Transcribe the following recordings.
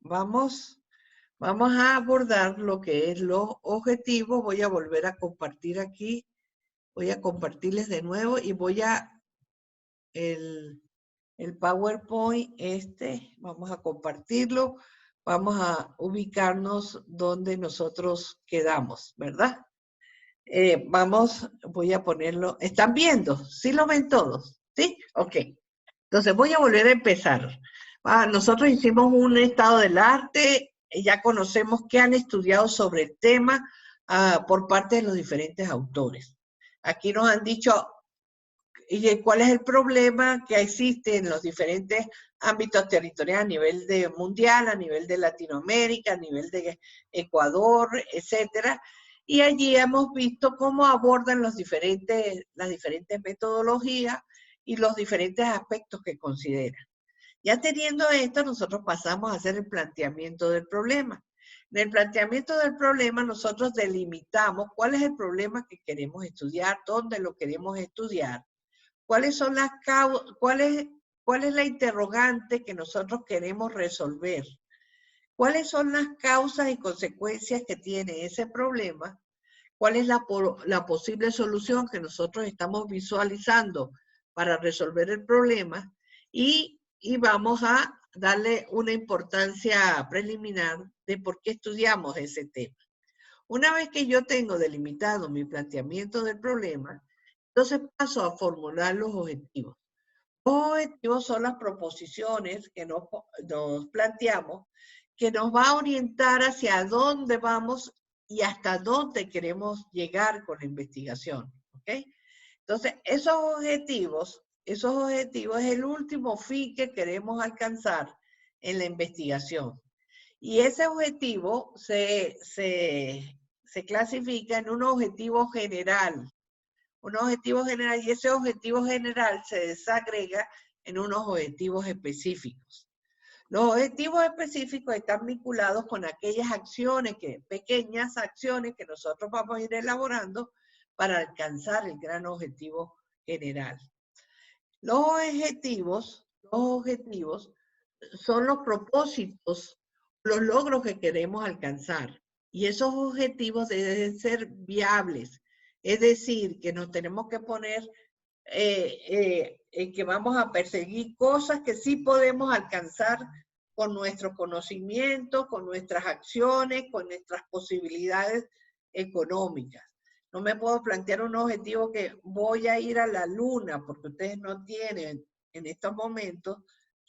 vamos a abordar lo que es los objetivos. Voy a volver a compartir aquí. Voy a compartirles de nuevo y voy a el PowerPoint vamos a compartirlo. Vamos a ubicarnos donde nosotros quedamos, ¿verdad? Voy a ponerlo. ¿Están viendo? ¿Sí lo ven todos? ¿Sí? Ok. Entonces voy a volver a empezar. Nosotros hicimos un estado del arte, ya conocemos qué han estudiado sobre el tema por parte de los diferentes autores. Aquí nos han dicho cuál es el problema que existe en los diferentes ámbitos territoriales a nivel mundial, a nivel de Latinoamérica, a nivel de Ecuador, etcétera. Y allí hemos visto cómo abordan las diferentes metodologías y los diferentes aspectos que consideran. Ya teniendo esto, nosotros pasamos a hacer el planteamiento del problema. En el planteamiento del problema, nosotros delimitamos cuál es el problema que queremos estudiar, dónde lo queremos estudiar, cuáles son las causas, cuál es la interrogante que nosotros queremos resolver, cuáles son las causas y consecuencias que tiene ese problema, cuál es la posible solución que nosotros estamos visualizando para resolver el problema y vamos a darle una importancia preliminar de por qué estudiamos ese tema. Una vez que yo tengo delimitado mi planteamiento del problema, entonces paso a formular los objetivos. Los objetivos son las proposiciones que nos planteamos, que nos va a orientar hacia dónde vamos y hasta dónde queremos llegar con la investigación. ¿Ok? Entonces, esos objetivos es el último fin que queremos alcanzar en la investigación. Y ese objetivo se clasifica en un objetivo general. Un objetivo general, y ese objetivo general se desagrega en unos objetivos específicos. Los objetivos específicos están vinculados con aquellas acciones, pequeñas acciones que nosotros vamos a ir elaborando para alcanzar el gran objetivo general. Los objetivos son los propósitos, los logros que queremos alcanzar. Y esos objetivos deben ser viables. Es decir, que nos tenemos que poner que vamos a perseguir cosas que sí podemos alcanzar con nuestro conocimiento, con nuestras acciones, con nuestras posibilidades económicas. No me puedo plantear un objetivo que voy a ir a la luna, porque ustedes no tienen en estos momentos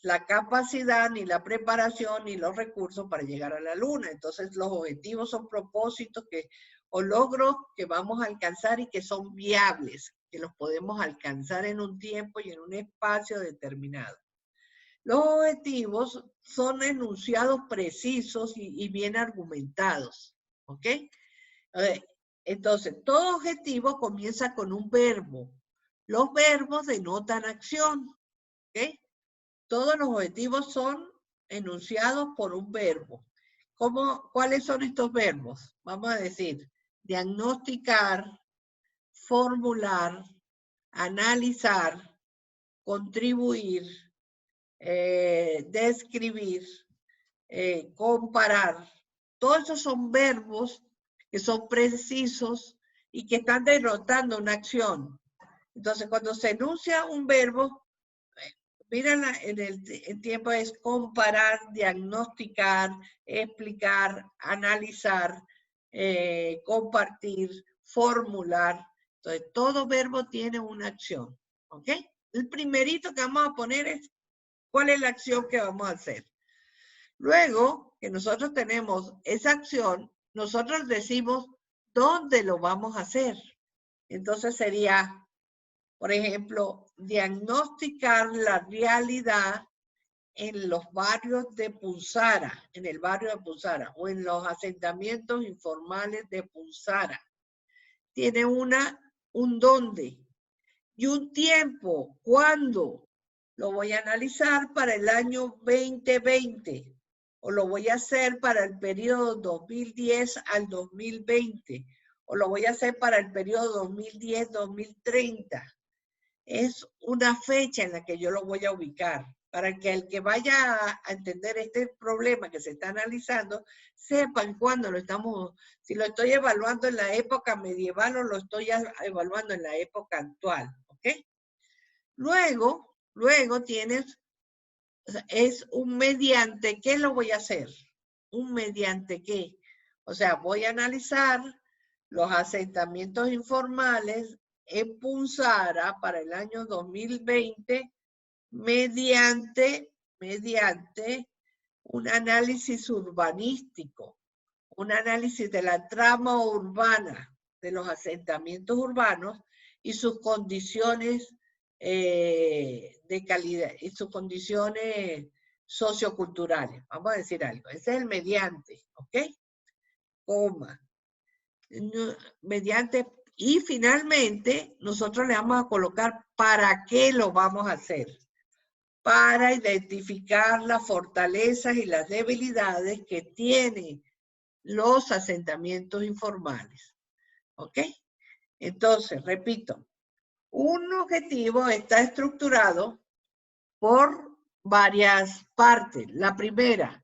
la capacidad, ni la preparación, ni los recursos para llegar a la luna. Entonces los objetivos son propósitos o logros que vamos a alcanzar y que son viables, que los podemos alcanzar en un tiempo y en un espacio determinado. Los objetivos son enunciados precisos y bien argumentados, ¿ok? Entonces, todo objetivo comienza con un verbo. Los verbos denotan acción, ¿ok? Todos los objetivos son enunciados por un verbo. ¿Cuáles son estos verbos? Vamos a decir, diagnosticar, formular, analizar, contribuir, describir, comparar. Todos esos son verbos que son precisos y que están denotando una acción. Entonces, cuando se enuncia un verbo, mira, el tiempo es comparar, diagnosticar, explicar, analizar, compartir, formular. Entonces, todo verbo tiene una acción, ¿ok? El primerito que vamos a poner es, ¿cuál es la acción que vamos a hacer? Luego que nosotros tenemos esa acción, nosotros decimos dónde lo vamos a hacer. Entonces sería, por ejemplo, diagnosticar la realidad en los barrios de Punzara, en el barrio de Punzara, o en los asentamientos informales de Punzara. Tiene un dónde y un tiempo. ¿Cuándo? Lo voy a analizar para el año 2020, o lo voy a hacer para el periodo 2010 al 2020, o lo voy a hacer para el periodo 2010-2030. Es una fecha en la que yo lo voy a ubicar. para que el que vaya a entender este problema que se está analizando, sepan cuándo lo estamos, si lo estoy evaluando en la época medieval o lo estoy evaluando en la época actual, ¿ok? Luego tienes, es un mediante, ¿qué lo voy a hacer? ¿Un mediante qué? O sea, voy a analizar los asentamientos informales en Punzara para el año 2020 mediante un análisis urbanístico, un análisis de la trama urbana de los asentamientos urbanos y sus condiciones de calidad y sus condiciones socioculturales. Vamos a decir algo. Ese es el mediante, ¿ok? Coma. Mediante, y finalmente nosotros le vamos a colocar para qué lo vamos a hacer. Para identificar las fortalezas y las debilidades que tienen los asentamientos informales. ¿Ok? Entonces, repito, un objetivo está estructurado por varias partes. La primera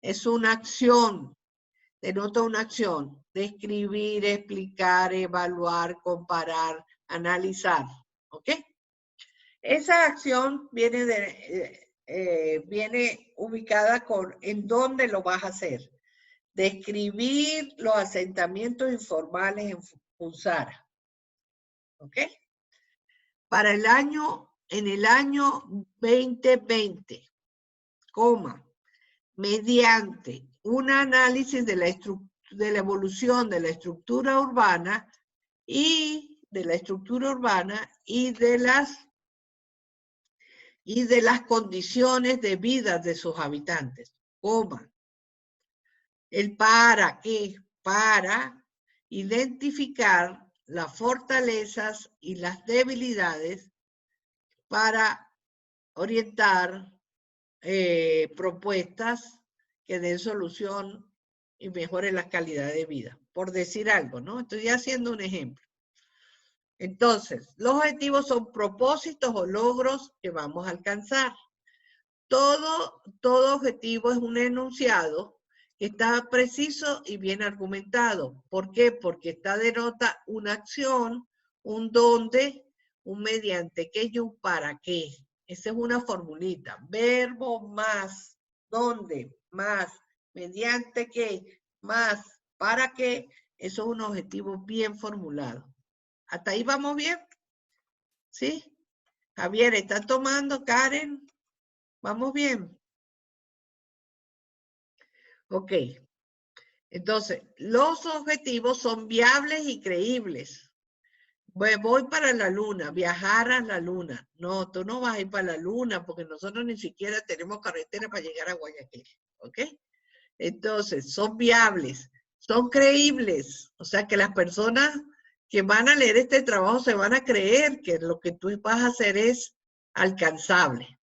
es una acción, denota una acción, describir, explicar, evaluar, comparar, analizar. ¿Ok? Esa acción viene, viene ubicada con en dónde lo vas a hacer. Describir los asentamientos informales en Punzara. ¿Ok? Para el año, en el año 2020, mediante un análisis de la evolución de la estructura urbana y de las condiciones de vida de sus habitantes, el para qué, para identificar las fortalezas y las debilidades para orientar propuestas que den solución y mejoren la calidad de vida, por decir algo, ¿no? Estoy haciendo un ejemplo. Entonces, los objetivos son propósitos o logros que vamos a alcanzar. Todo objetivo es un enunciado que está preciso y bien argumentado. ¿Por qué? Porque denota una acción, un dónde, un mediante qué y un para qué. Esa es una formulita. Verbo más, dónde, más, mediante qué, más, para qué. Eso es un objetivo bien formulado. ¿Hasta ahí vamos bien? ¿Sí? Javier, ¿está tomando? Karen, ¿vamos bien? Ok. Entonces, los objetivos son viables y creíbles. Voy para la luna, viajar a la luna. No, tú no vas a ir para la luna porque nosotros ni siquiera tenemos carretera para llegar a Guayaquil. ¿Ok? Entonces, son viables, son creíbles. O sea, que las personas que van a leer este trabajo se van a creer que lo que tú vas a hacer es alcanzable.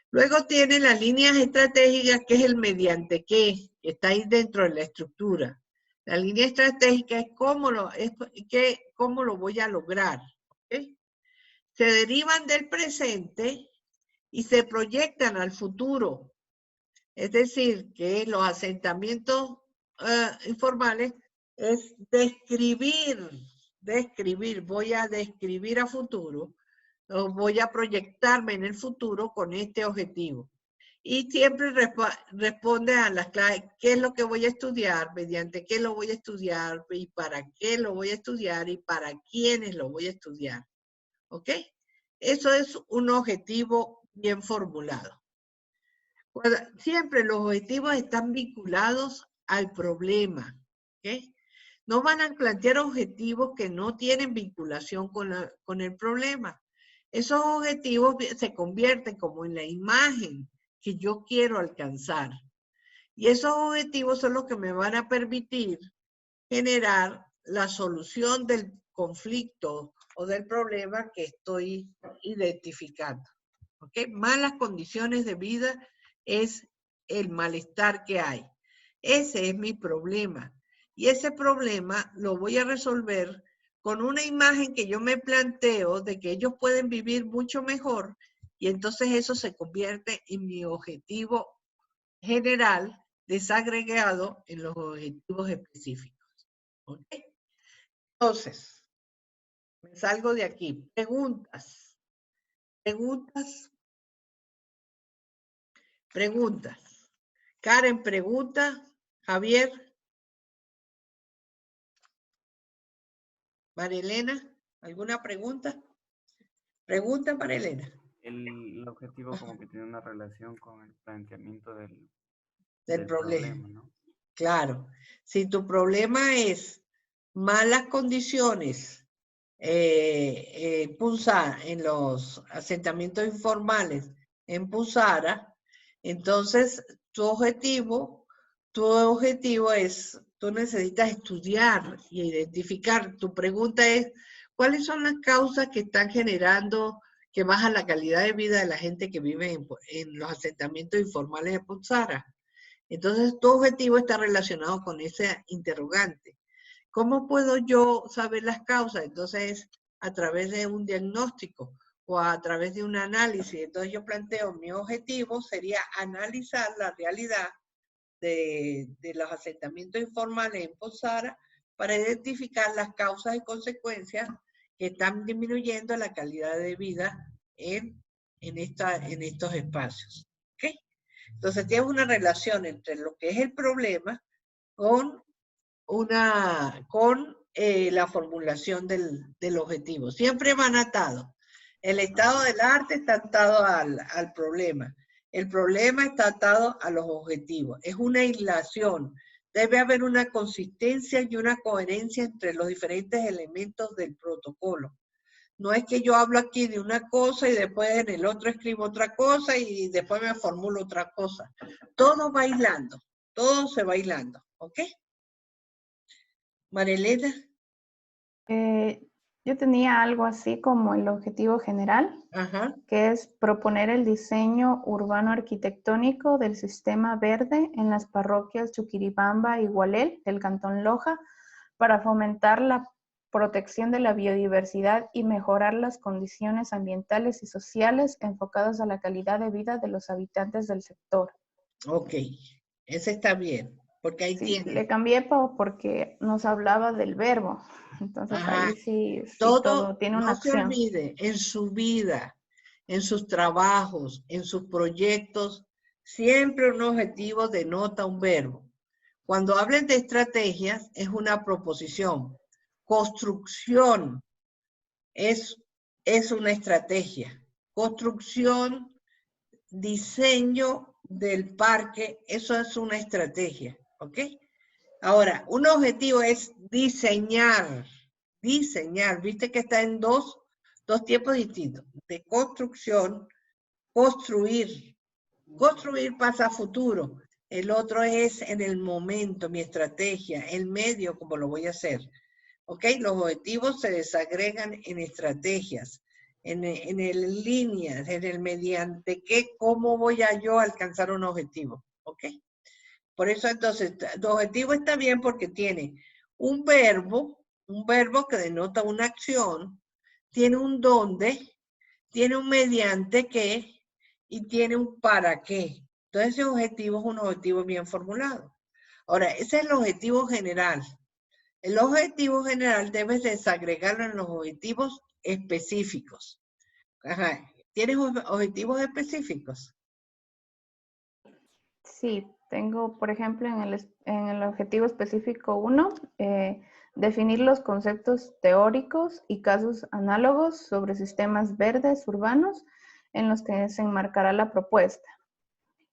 Luego tiene las líneas estratégicas, que es el mediante qué, que está ahí dentro de la estructura. La línea estratégica es cómo lo voy a lograr. ¿Okay? Se derivan del presente y se proyectan al futuro. Es decir, que los asentamientos informales es describir, voy a describir a futuro, voy a proyectarme en el futuro con este objetivo. Y siempre responde a las claves, ¿qué es lo que voy a estudiar? Mediante qué lo voy a estudiar, y para qué lo voy a estudiar, y para quiénes lo voy a estudiar. ¿Ok? Eso es un objetivo bien formulado. Siempre los objetivos están vinculados al problema. ¿Ok? No van a plantear objetivos que no tienen vinculación con el problema. Esos objetivos se convierten como en la imagen que yo quiero alcanzar. Y esos objetivos son los que me van a permitir generar la solución del conflicto o del problema que estoy identificando. ¿Okay? Malas condiciones de vida es el malestar que hay. Ese es mi problema. Y ese problema lo voy a resolver con una imagen que yo me planteo de que ellos pueden vivir mucho mejor y entonces eso se convierte en mi objetivo general desagregado en los objetivos específicos. ¿Ok? Entonces, me salgo de aquí. Preguntas. Preguntas. Preguntas. Karen pregunta. Javier. María Elena, ¿alguna pregunta? Pregunta, María Elena. El objetivo como que tiene una relación con el planteamiento Del del problema. problema, ¿no? Claro. Si tu problema es malas condiciones en los asentamientos informales en Pusara, entonces tu objetivo es, tú necesitas estudiar y identificar. Tu pregunta es, ¿cuáles son las causas que están generando que baja la calidad de vida de la gente que vive en los asentamientos informales de Pusara? Entonces, tu objetivo está relacionado con ese interrogante. ¿Cómo puedo yo saber las causas? Entonces, a través de un diagnóstico o a través de un análisis. Entonces, yo planteo, mi objetivo sería analizar la realidad de los asentamientos informales en Posara para identificar las causas y consecuencias que están disminuyendo la calidad de vida en estos espacios. ¿Okay? Entonces, tienes una relación entre lo que es el problema con la formulación del objetivo. Siempre van atados. El estado del arte está atado al problema. El problema está atado a los objetivos. Es una hilación. Debe haber una consistencia y una coherencia entre los diferentes elementos del protocolo. No es que yo hablo aquí de una cosa y después en el otro escribo otra cosa y después me formulo otra cosa. Todo va hilando. Todo se va hilando. ¿Ok? Marilena. Yo tenía algo así como el objetivo general, Ajá. que es proponer el diseño urbano arquitectónico del sistema verde en las parroquias Chuquiribamba y Gualel del Cantón Loja para fomentar la protección de la biodiversidad y mejorar las condiciones ambientales y sociales enfocadas a la calidad de vida de los habitantes del sector. Ok, ese está bien, porque ahí Sí, tiene. le cambié porque nos hablaba del verbo, entonces Ajá. ahí sí Todo tiene una no se acción. olvide, en su vida, en sus trabajos, en sus proyectos, siempre un objetivo denota un verbo. Cuando hablen de estrategias, es una proposición. Construcción es una estrategia. Construcción, diseño del parque, eso es una estrategia, ¿ok? Ahora, un objetivo es diseñar, viste que está en dos tiempos distintos, de construcción, construir pasa a futuro, el otro es en el momento, mi estrategia, el medio, como lo voy a hacer, ¿ok? Los objetivos se desagregan en estrategias, en el líneas, en el mediante qué, cómo voy a yo alcanzar un objetivo, ¿ok? Por eso entonces, tu objetivo está bien porque tiene un verbo que denota una acción, tiene un dónde, tiene un mediante qué y tiene un para qué. Entonces ese objetivo es un objetivo bien formulado. Ahora, ese es el objetivo general. El objetivo general debes desagregarlo en los objetivos específicos. Ajá. ¿Tienes objetivos específicos? Sí, tengo, por ejemplo, en el objetivo específico 1, definir los conceptos teóricos y casos análogos sobre sistemas verdes urbanos en los que se enmarcará la propuesta.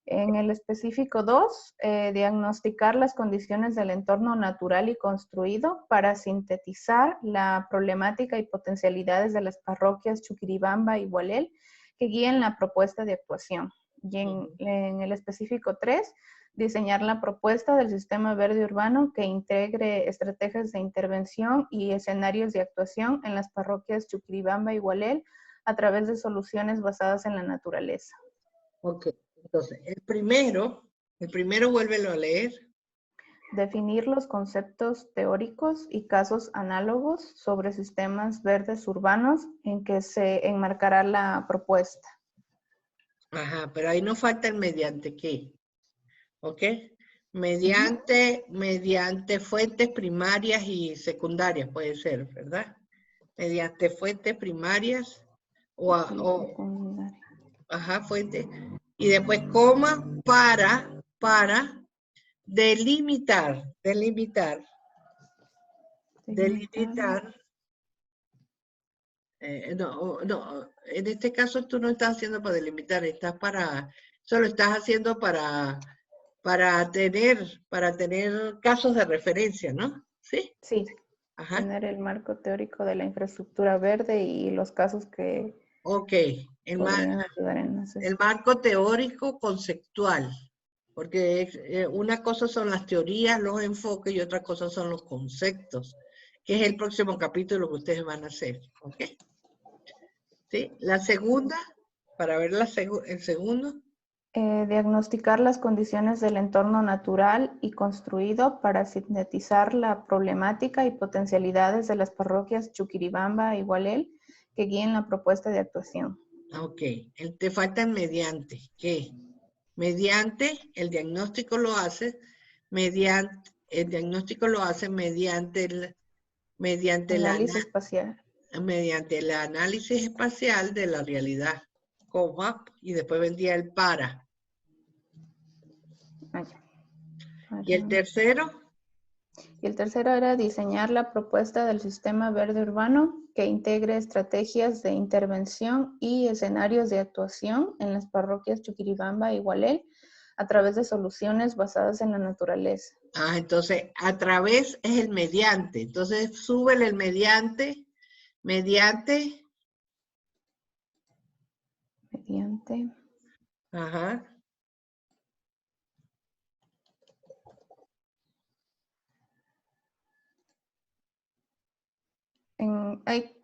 En el específico 2, diagnosticar las condiciones del entorno natural y construido para sintetizar la problemática y potencialidades de las parroquias Chuquiribamba y Gualel que guíen la propuesta de actuación. Y en el específico 3, diseñar la propuesta del sistema verde urbano que integre estrategias de intervención y escenarios de actuación en las parroquias Chuquiribamba y Gualel a través de soluciones basadas en la naturaleza. Ok, entonces, el primero vuélvelo a leer. Definir los conceptos teóricos y casos análogos sobre sistemas verdes urbanos en que se enmarcará la propuesta. Ajá, pero ahí nos falta el mediante qué. ¿Ok? Mediante fuentes primarias y secundarias, puede ser, ¿verdad? Mediante fuentes primarias ajá, fuentes. Y después coma para delimitar. No, en este caso tú no estás haciendo para delimitar, solo estás haciendo para tener casos de referencia, ¿no? ¿Sí? Sí, Ajá. tener el marco teórico de la infraestructura verde y los casos que podrían ayudar en eso. El marco teórico conceptual, porque una cosa son las teorías, los enfoques y otra cosa son los conceptos, que es el próximo capítulo que ustedes van a hacer, ¿ok? ¿Sí? La segunda, para ver el segundo. Diagnosticar las condiciones del entorno natural y construido para sintetizar la problemática y potencialidades de las parroquias Chuquiribamba y Gualel que guíen la propuesta de actuación. Ok, te faltan mediante. ¿Qué? Mediante, el diagnóstico lo hace mediante el Análisis espacial. mediante el análisis espacial de la realidad, coma, y después vendría el para. ¿Y el tercero? Y el tercero era diseñar la propuesta del sistema verde urbano que integre estrategias de intervención y escenarios de actuación en las parroquias Chuquiribamba y Gualel a través de soluciones basadas en la naturaleza. Ah, entonces, a través es el mediante. Entonces, súbele el mediante. Ajá.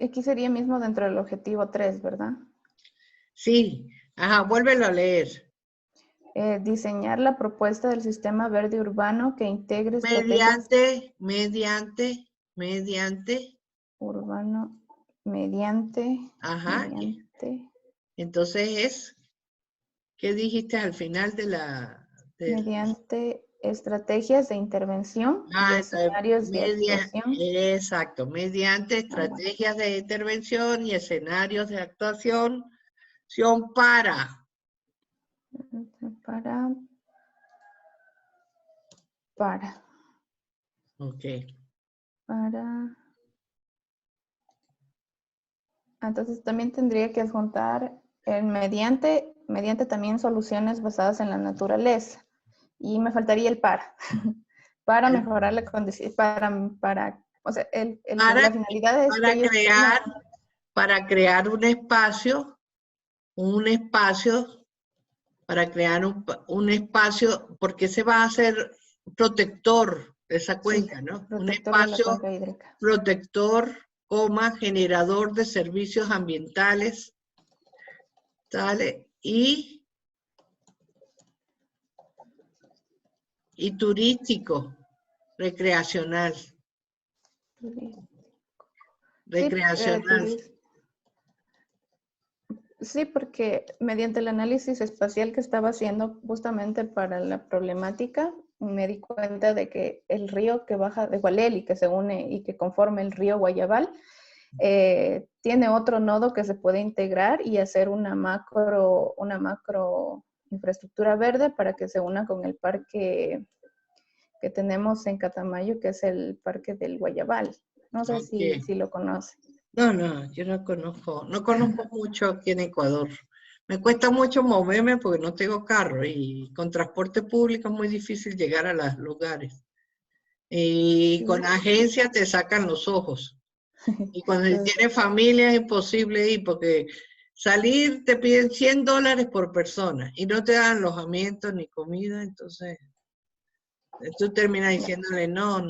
Aquí sería mismo dentro del objetivo 3, ¿verdad? Sí. Ajá, vuélvelo a leer. Diseñar la propuesta del sistema verde urbano que integre Mediante. Urbano, mediante. Ajá. Entonces ¿qué dijiste al final de la... mediante estrategias de intervención y escenarios de actuación. Exacto, mediante estrategias de intervención y escenarios de actuación para... Ok. Entonces también tendría que adjuntar el mediante también soluciones basadas en la naturaleza. Y me faltaría el para mejorar la condición, o sea, la finalidad es para crear un espacio, para crear un espacio, porque se va a hacer protector de esa cuenca, ¿no? Un espacio protector, generador de servicios ambientales, ¿sale? Y turístico, recreacional. Sí, porque mediante el análisis espacial que estaba haciendo justamente para la problemática, me di cuenta de que el río que baja de Gualel y que se une y que conforma el río Guayabal, tiene otro nodo que se puede integrar y hacer una macro infraestructura verde para que se una con el parque que tenemos en Catamayo, que es el parque del Guayabal. No sé si lo conoce. No, yo no conozco mucho aquí en Ecuador. Me cuesta mucho moverme porque no tengo carro y con transporte público es muy difícil llegar a los lugares. Y con agencia te sacan los ojos. Y cuando tienes familia es imposible ir porque salir te piden $100 por persona y no te dan alojamiento ni comida, entonces tú terminas diciéndole no.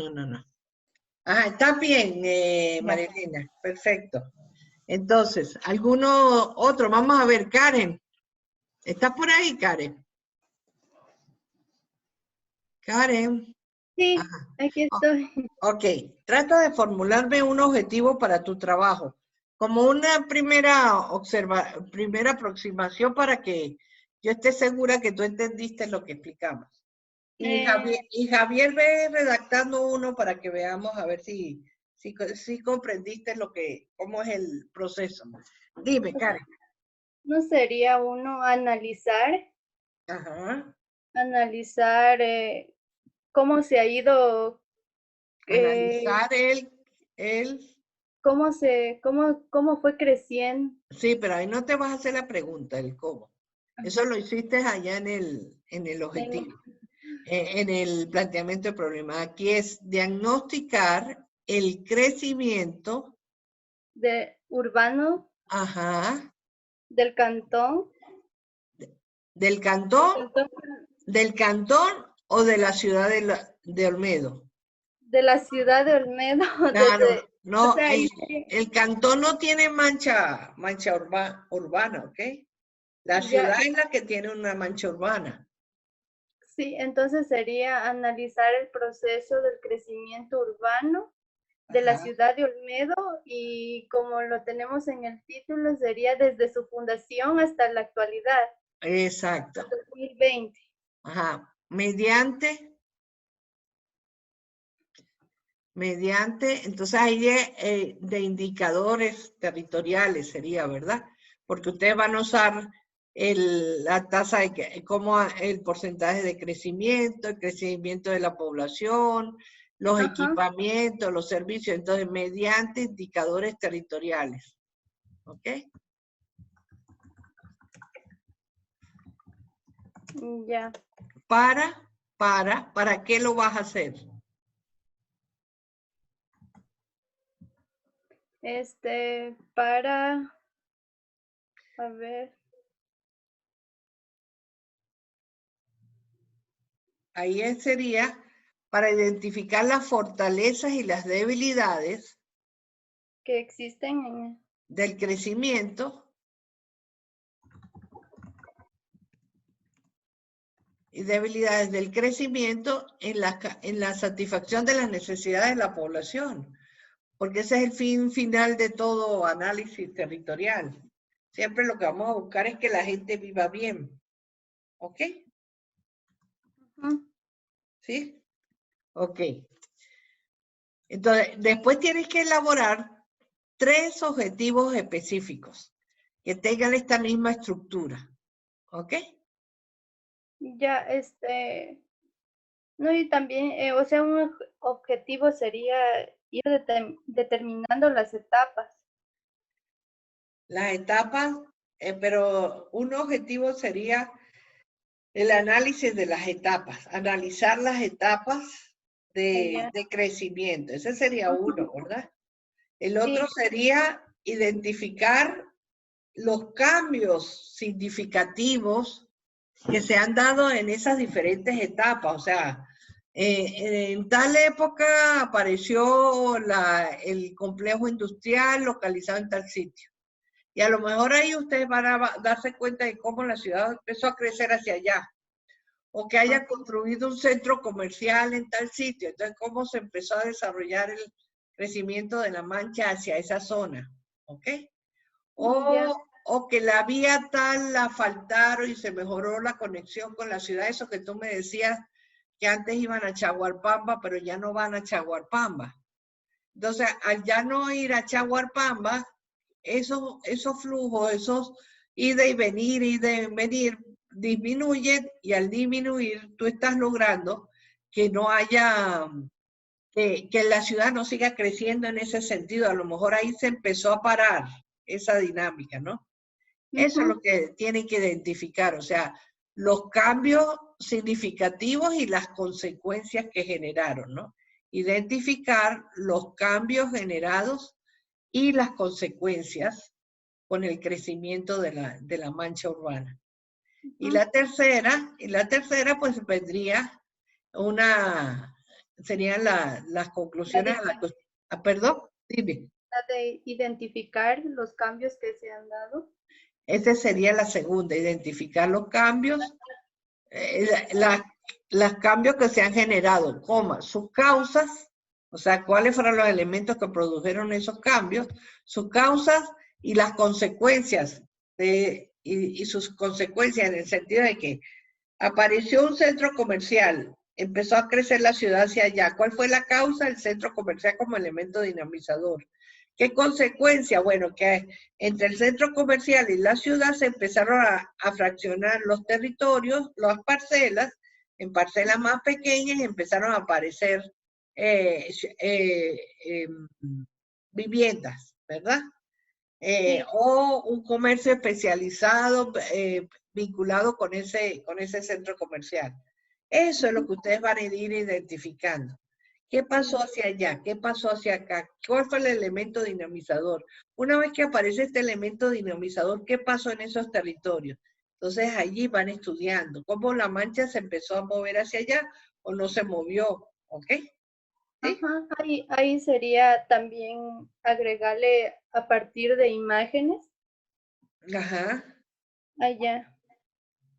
Ah, está bien, Marilena, perfecto. Entonces, ¿alguno otro? Vamos a ver, Karen. ¿Estás por ahí, Karen? Karen. Sí, aquí estoy. Ok, trata de formularme un objetivo para tu trabajo, como una primera aproximación para que yo esté segura que tú entendiste lo que explicamos. Y Eh, Javier ve redactando uno para que veamos a ver si comprendiste cómo es el proceso. Dime, Karen. ¿No sería uno analizar Ajá. cómo se ha ido, eh, Analizar el... cómo fue creciendo? Sí, pero ahí no te vas a hacer la pregunta, el cómo. Eso lo hiciste allá en el objetivo, en el planteamiento del problema. Aquí es diagnosticar el crecimiento, De urbano ajá, del cantón, del cantón o de la ciudad de Olmedo. de la ciudad de Olmedo, Claro, desde, o no, sea, el cantón no tiene mancha urbana, ¿ok? La ya, ciudad es la que tiene una mancha urbana. sí, entonces sería analizar el proceso del crecimiento urbano de la Ajá, ciudad de Olmedo y como lo tenemos en el título, sería desde su fundación hasta la actualidad, exacto. 2020. Ajá, mediante, entonces ahí de indicadores territoriales sería, ¿verdad? Porque ustedes van a usar la tasa como el porcentaje de crecimiento, el crecimiento de la población, los Ajá, equipamientos, los servicios, entonces mediante indicadores territoriales, ¿ok? ya. ¿Para qué lo vas a hacer? A ver, Ahí sería para identificar las fortalezas y las debilidades que existen en, del crecimiento y debilidades del crecimiento en la satisfacción de las necesidades de la población, porque ese es el fin final de todo análisis territorial. Siempre lo que vamos a buscar es que la gente viva bien, ¿ok? ¿Sí? Ok. Entonces, después tienes que elaborar 3 objetivos específicos que tengan esta misma estructura, ¿ok? ya, no, y también, o sea, un objetivo sería ir determinando las etapas. Las etapas, pero un objetivo sería el análisis de las etapas, analizar las etapas Ya. de crecimiento. Ese sería uno, ¿verdad? El otro Sí, sería identificar los cambios significativos que se han dado en esas diferentes etapas. O sea, en tal época apareció el complejo industrial localizado en tal sitio. Y a lo mejor ahí ustedes van a darse cuenta de cómo la ciudad empezó a crecer hacia allá. O que haya construido un centro comercial en tal sitio. Entonces, cómo se empezó a desarrollar el crecimiento de la Mancha hacia esa zona. ¿Ok? ya. O que la vía tal la faltaron y se mejoró la conexión con la ciudad. Eso que tú me decías que antes iban a Chaguarpamba, pero ya no van a Chaguarpamba. Entonces, al ya no ir a Chaguarpamba, esos flujos, esos ida y venir, disminuyen y al disminuir tú estás logrando que no haya, que la ciudad no siga creciendo en ese sentido. A lo mejor ahí se empezó a parar esa dinámica, ¿no? Eso es lo que tienen que identificar, o sea, los cambios significativos y las consecuencias que generaron, ¿no? Identificar los cambios generados y las consecuencias con el crecimiento de la mancha urbana. Y la tercera pues vendría serían las conclusiones perdón, dime. La de identificar los cambios que se han dado. Esa sería la segunda, identificar los cambios, los cambios que se han generado, sus causas, o sea, cuáles fueron los elementos que produjeron esos cambios, sus causas y las consecuencias y sus consecuencias, en el sentido de que apareció un centro comercial, empezó a crecer la ciudad hacia allá. ¿Cuál fue la causa? El centro comercial como elemento dinamizador. ¿Qué consecuencia? Bueno, que entre el centro comercial y la ciudad se empezaron a fraccionar los territorios, las parcelas, en parcelas más pequeñas, y empezaron a aparecer viviendas, ¿verdad? Sí. O un comercio especializado vinculado con ese centro comercial. Eso es lo que ustedes van a ir identificando. ¿Qué pasó hacia allá? ¿Qué pasó hacia acá? ¿Cuál fue el elemento dinamizador? Una vez que aparece este elemento dinamizador, ¿qué pasó en esos territorios? Entonces allí van estudiando cómo la mancha se empezó a mover hacia allá o no se movió, ¿ok? ¿Sí? Ajá, ahí sería también agregarle a partir de imágenes. Ajá. Allá.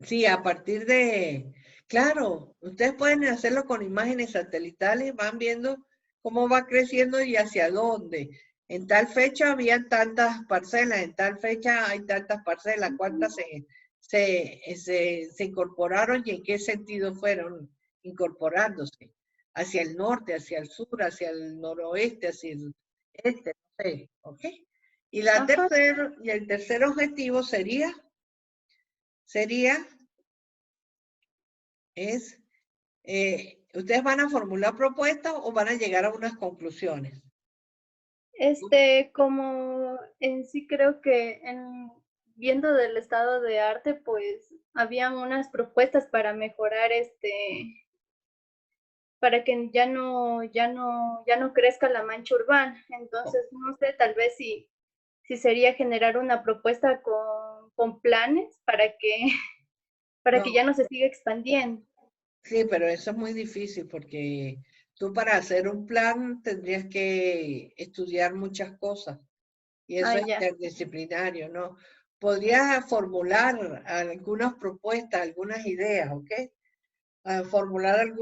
Sí, a partir de, claro, ustedes pueden hacerlo con imágenes satelitales, van viendo cómo va creciendo y hacia dónde. En tal fecha habían tantas parcelas, en tal fecha hay tantas parcelas, cuántas se incorporaron y en qué sentido fueron incorporándose. Hacia el norte, hacia el sur, hacia el noroeste, hacia el este, no sé, ¿ok? Y el tercer objetivo sería ustedes van a formular propuestas o van a llegar a unas conclusiones. Como en sí creo que viendo del estado de arte, pues habían unas propuestas para mejorar para que ya no crezca la mancha urbana. Entonces, no sé, tal vez si sería generar una propuesta con planes para que ya no se siga expandiendo. Sí, pero eso es muy difícil porque tú para hacer un plan tendrías que estudiar muchas cosas y eso es interdisciplinario, ¿no? Podrías formular algunas propuestas, algunas ideas, ¿ok? Formular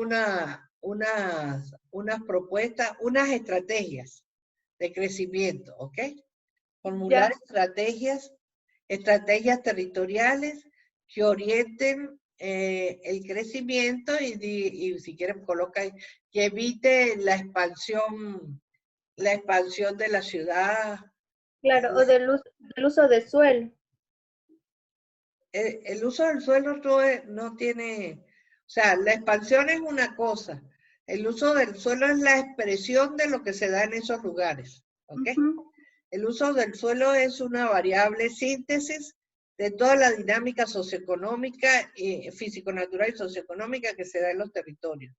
unas propuestas, unas estrategias de crecimiento, ¿ok? Formular estrategias territoriales que orienten el crecimiento y si quieren coloca que evite la expansión de la ciudad. Claro, o del uso de suelo. El uso del suelo no tiene, o sea, la expansión es una cosa, el uso del suelo es la expresión de lo que se da en esos lugares, ¿ok? El uso del suelo es una variable síntesis de toda la dinámica socioeconómica, físico-natural y socioeconómica que se da en los territorios.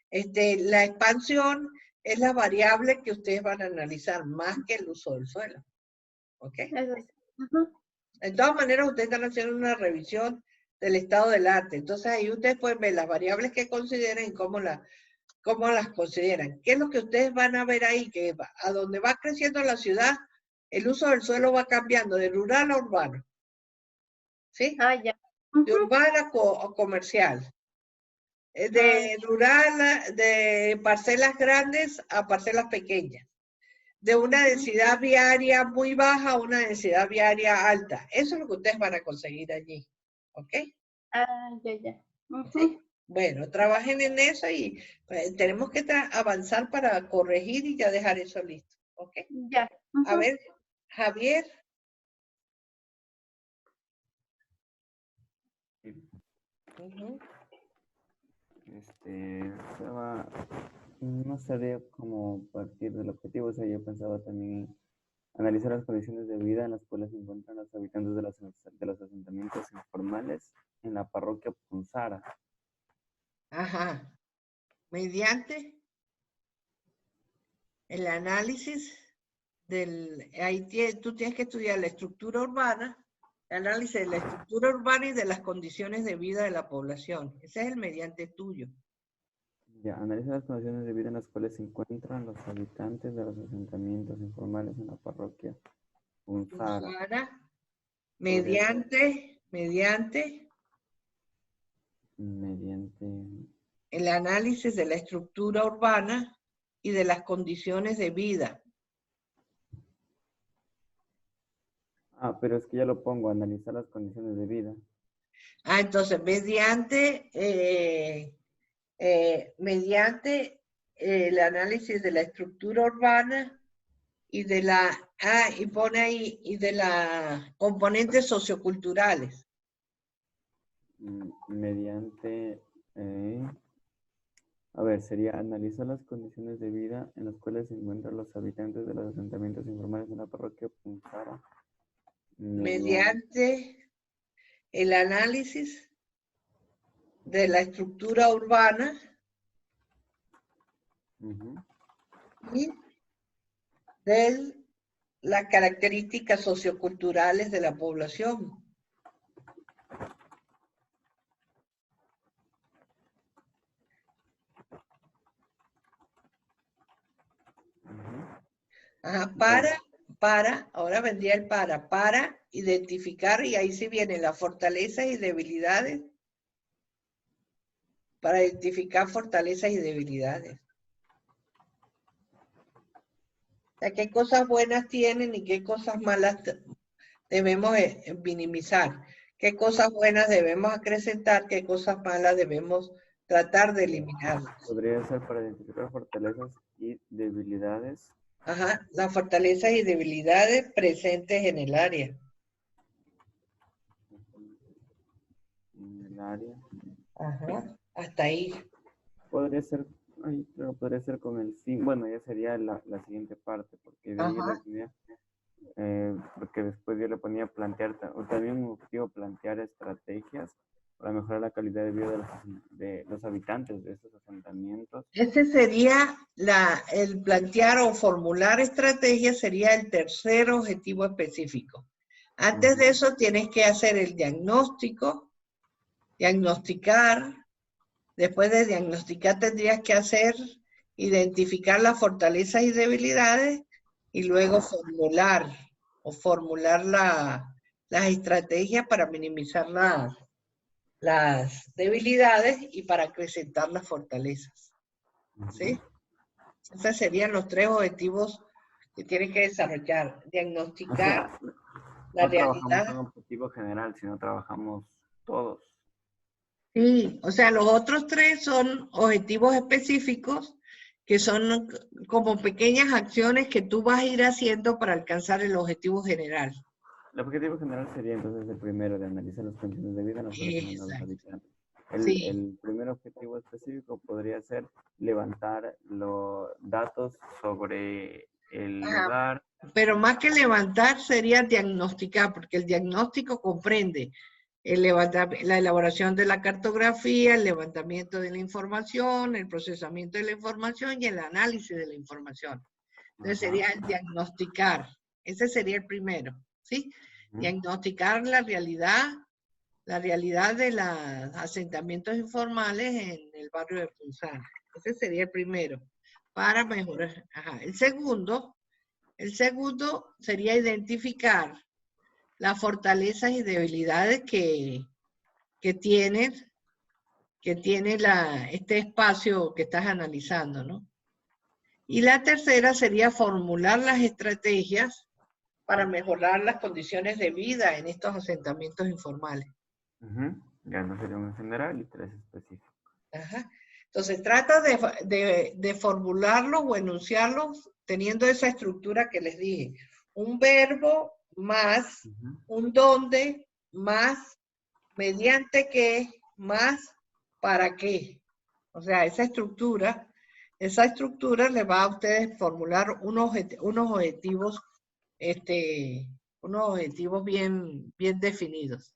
La expansión es la variable que ustedes van a analizar más que el uso del suelo. ¿Ok? De todas maneras, ustedes están haciendo una revisión del estado del arte. Entonces ahí ustedes pueden ver las variables que consideren y cómo las consideran. ¿Qué es lo que ustedes van a ver ahí? Que a donde va creciendo la ciudad, el uso del suelo va cambiando de rural a urbano. ¿Sí? De urbano a comercial. De rural, de parcelas grandes a parcelas pequeñas. De una densidad viaria muy baja a una densidad viaria alta. Eso es lo que ustedes van a conseguir allí. ¿Ok? ¿Sí? Bueno, trabajen en eso y tenemos que avanzar para corregir y ya dejar eso listo. ¿Ok? Ya. A ver, Javier. No sabría cómo partir del objetivo, o sea, yo pensaba también en analizar las condiciones de vida en las cuales se encuentran los habitantes de los asentamientos informales en la parroquia Punzara. Ajá. Mediante el análisis tú tienes que estudiar la estructura urbana, el análisis de la estructura urbana y de las condiciones de vida de la población. Ese es el mediante tuyo. Ya, analiza las condiciones de vida en las cuales se encuentran los habitantes de los asentamientos informales en la parroquia Punzara. Mediante el análisis de la estructura urbana y de las condiciones de vida. Ah, pero es que ya lo pongo, analizar las condiciones de vida. Ah, entonces, mediante el análisis de la estructura urbana y de y pone ahí, y de las componentes socioculturales. Mediante, a ver, sería analizar las condiciones de vida en las cuales se encuentran los habitantes de los asentamientos informales en la parroquia Punzara. Mediante el análisis de la estructura urbana y de las características socioculturales de la población. Ahora vendría el para identificar, y ahí sí vienen las fortalezas y debilidades, para identificar fortalezas y debilidades. O sea, qué cosas buenas tienen y qué cosas malas debemos minimizar, qué cosas buenas debemos acrecentar, qué cosas malas debemos tratar de eliminar. Podría ser para identificar fortalezas y debilidades. Ajá, las fortalezas y debilidades presentes en el área. En el área. Ajá, hasta ahí. Podría ser, pero podría ser con el sí. Bueno, ya sería la siguiente parte, porque de ahí le ponía, porque después yo le ponía plantear, o también un objetivo, plantear estrategias para mejorar la calidad de vida de los habitantes de estos asentamientos. Ese sería el plantear o formular estrategias, sería el tercer objetivo específico. Antes de eso tienes que hacer el diagnóstico, diagnosticar. Después de diagnosticar tendrías que identificar las fortalezas y debilidades y luego formular las estrategias para minimizar las debilidades y para acrecentar las fortalezas. ¿Sí? Esos serían los tres objetivos que tienes que desarrollar. Diagnosticar la realidad. No trabajamos un objetivo general, sino trabajamos todos. Sí, o sea, los otros tres son objetivos específicos que son como pequeñas acciones que tú vas a ir haciendo para alcanzar el objetivo general. El objetivo general sería entonces el primero, de analizar las condiciones de vida en las cuales se los habitantes. El primer objetivo específico podría ser levantar los datos sobre el lugar. Pero más que levantar sería diagnosticar, porque el diagnóstico comprende la elaboración de la cartografía, el levantamiento de la información, el procesamiento de la información y el análisis de la información. Entonces sería el diagnosticar. Ese sería el primero, ¿sí? Diagnosticar la realidad de los asentamientos informales en el barrio de Punzara. Ese sería el primero, para mejorar. El segundo sería identificar las fortalezas y debilidades que tiene este espacio que estás analizando, ¿no? Y la tercera sería formular las estrategias para mejorar las condiciones de vida en estos asentamientos informales. Ya no sería un general y tres específicos. Entonces trata de formularlos o enunciarlos teniendo esa estructura que les dije. Un verbo más, un dónde, más, mediante qué, más, para qué. O sea, esa estructura le va a ustedes formular unos objetivos bien definidos.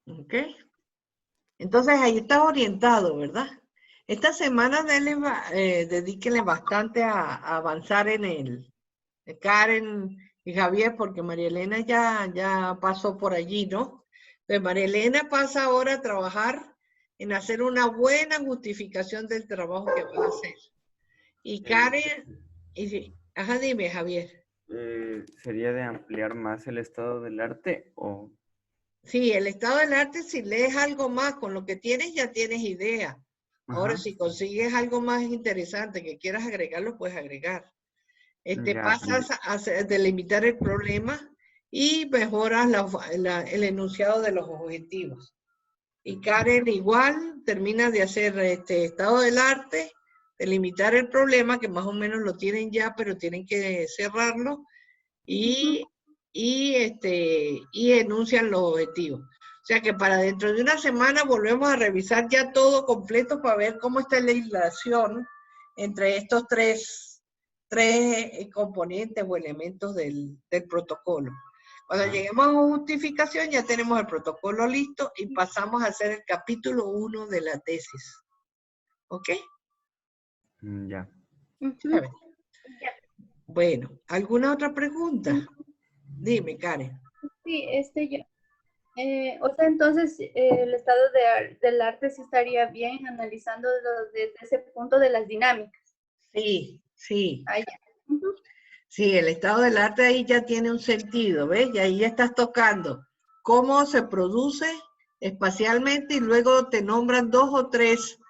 ¿Ok? Entonces ahí está orientado, ¿verdad? Esta semana dedíquenle bastante a avanzar en Karen y Javier, porque María Elena ya pasó por allí, ¿no? Entonces María Elena pasa ahora a trabajar en hacer una buena justificación del trabajo que vas a hacer. Y Karen, ajá, dime, Javier. ¿Sería de ampliar más el estado del arte o...? Sí, el estado del arte, si lees algo más con lo que tienes, ya tienes idea. Ahora, Ajá. si consigues algo más interesante que quieras agregarlo, puedes agregar. Ya, Pasas a delimitar el problema y mejoras el enunciado de los objetivos. Y Karen igual termina de hacer estado del arte, delimitar el problema, que más o menos lo tienen ya, pero tienen que cerrarlo, y enuncian los objetivos. O sea que para dentro de una semana volvemos a revisar ya todo completo para ver cómo está la relación entre estos tres componentes o elementos del protocolo. Cuando lleguemos a justificación ya tenemos el protocolo listo y pasamos a hacer el capítulo 1 de la tesis. ¿Ok? Ya. Bueno, ¿alguna otra pregunta? Dime, Karen. Sí, o sea, entonces el estado del arte sí estaría bien analizándolo desde ese punto de las dinámicas. Sí, sí. Ah, ya. Sí, el estado del arte ahí ya tiene un sentido, ¿ves? Y ahí ya estás tocando cómo se produce espacialmente y luego te nombran dos o tres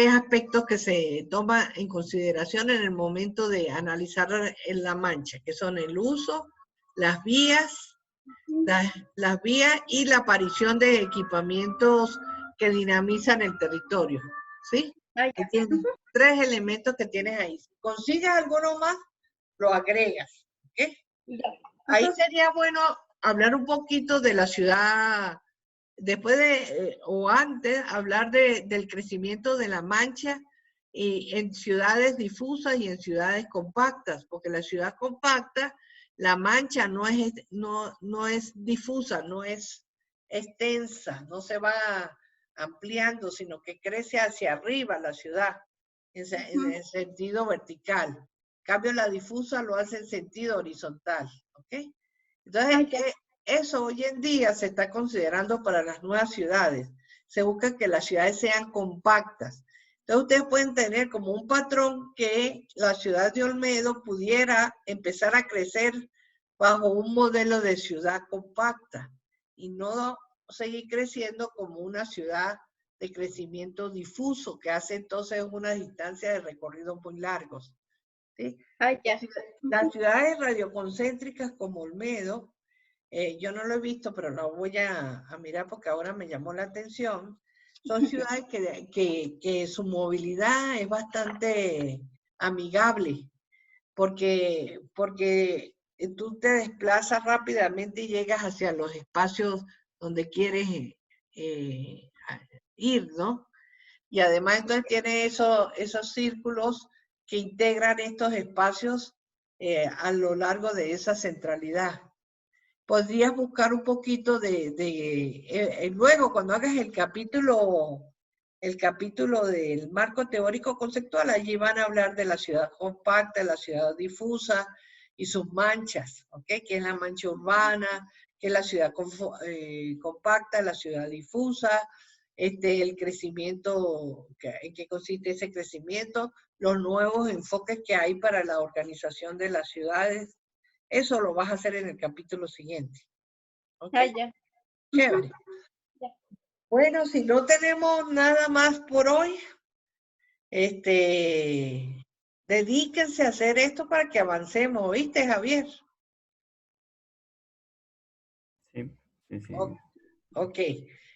aspectos que se toman en consideración en el momento de analizar en la mancha, que son el uso, las vías, las vías y la aparición de equipamientos que dinamizan el territorio, ¿sí? Ah, ya. Tienes tres elementos que tienes ahí. Si consigues alguno más, lo agregas, ¿ok? Ya. Ahí sería bueno hablar un poquito de la ciudad, después de, o antes, hablar del crecimiento de la mancha y en ciudades difusas y en ciudades compactas, porque la ciudad compacta, la mancha no es difusa, no es extensa, no se va ampliando, sino que crece hacia arriba la ciudad, en el sentido vertical. En cambio, la difusa lo hace en sentido horizontal, ¿ok? Entonces, eso hoy en día se está considerando para las nuevas ciudades. Se busca que las ciudades sean compactas. Entonces, ustedes pueden tener como un patrón que la ciudad de Olmedo pudiera empezar a crecer bajo un modelo de ciudad compacta y no seguir creciendo como una ciudad de crecimiento difuso que hace entonces una distancia de recorrido muy largos. ¿Sí? Las ciudades radioconcéntricas como Olmedo, yo no lo he visto, pero lo voy a mirar porque ahora me llamó la atención. Son ciudades que su movilidad es bastante amigable, porque tú te desplazas rápidamente y llegas hacia los espacios donde quieres ir, ¿no? Y además entonces tiene esos círculos que integran estos espacios a lo largo de esa centralidad. Podrías buscar un poquito luego cuando hagas el capítulo del marco teórico conceptual, allí van a hablar de la ciudad compacta, la ciudad difusa y sus manchas, ¿ok? Que es la mancha urbana, que es la ciudad compacta, la ciudad difusa, el crecimiento, en qué consiste ese crecimiento, los nuevos enfoques que hay para la organización de las ciudades. Eso lo vas a hacer en el capítulo siguiente. ¿Ok? Ya. Chévere. Ya. Bueno, si no tenemos nada más por hoy, dedíquense a hacer esto para que avancemos, ¿viste, Javier? Sí. Ok.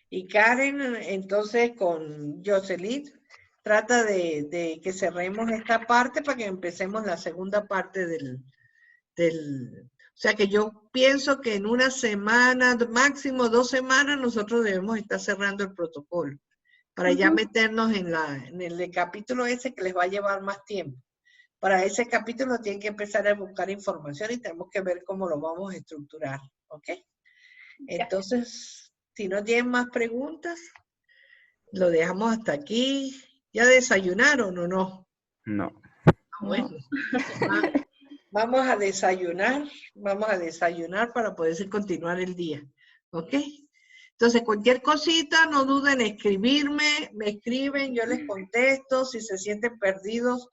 Y Karen, entonces, con Jocelyn, trata de que cerremos esta parte para que empecemos la segunda parte o sea que yo pienso que en una semana, máximo 2 semanas, nosotros debemos estar cerrando el protocolo para ya meternos en el capítulo ese que les va a llevar más tiempo. Para ese capítulo tienen que empezar a buscar información y tenemos que ver cómo lo vamos a estructurar, ¿ok? Entonces, si no tienen más preguntas, lo dejamos hasta aquí. ¿Ya desayunaron o no? No. Bueno, vamos a desayunar para poder continuar el día, ¿ok? Entonces, cualquier cosita, no duden en escribirme, me escriben, yo les contesto, si se sienten perdidos,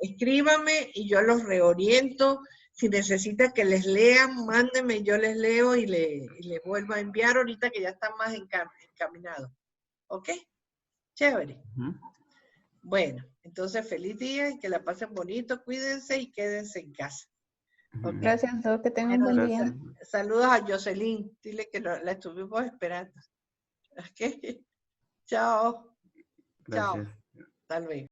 escríbanme y yo los reoriento. Si necesitan que les lean, mándenme, yo les leo y les vuelvo a enviar ahorita que ya están más encaminados. ¿Ok? Chévere. Bueno, entonces feliz día y que la pasen bonito, cuídense y quédense en casa. Okay. Gracias, Doc, que tengan un buen día. Saludos a Jocelyn, dile que la estuvimos esperando. Okay. Chao. Gracias. Chao. Hasta luego.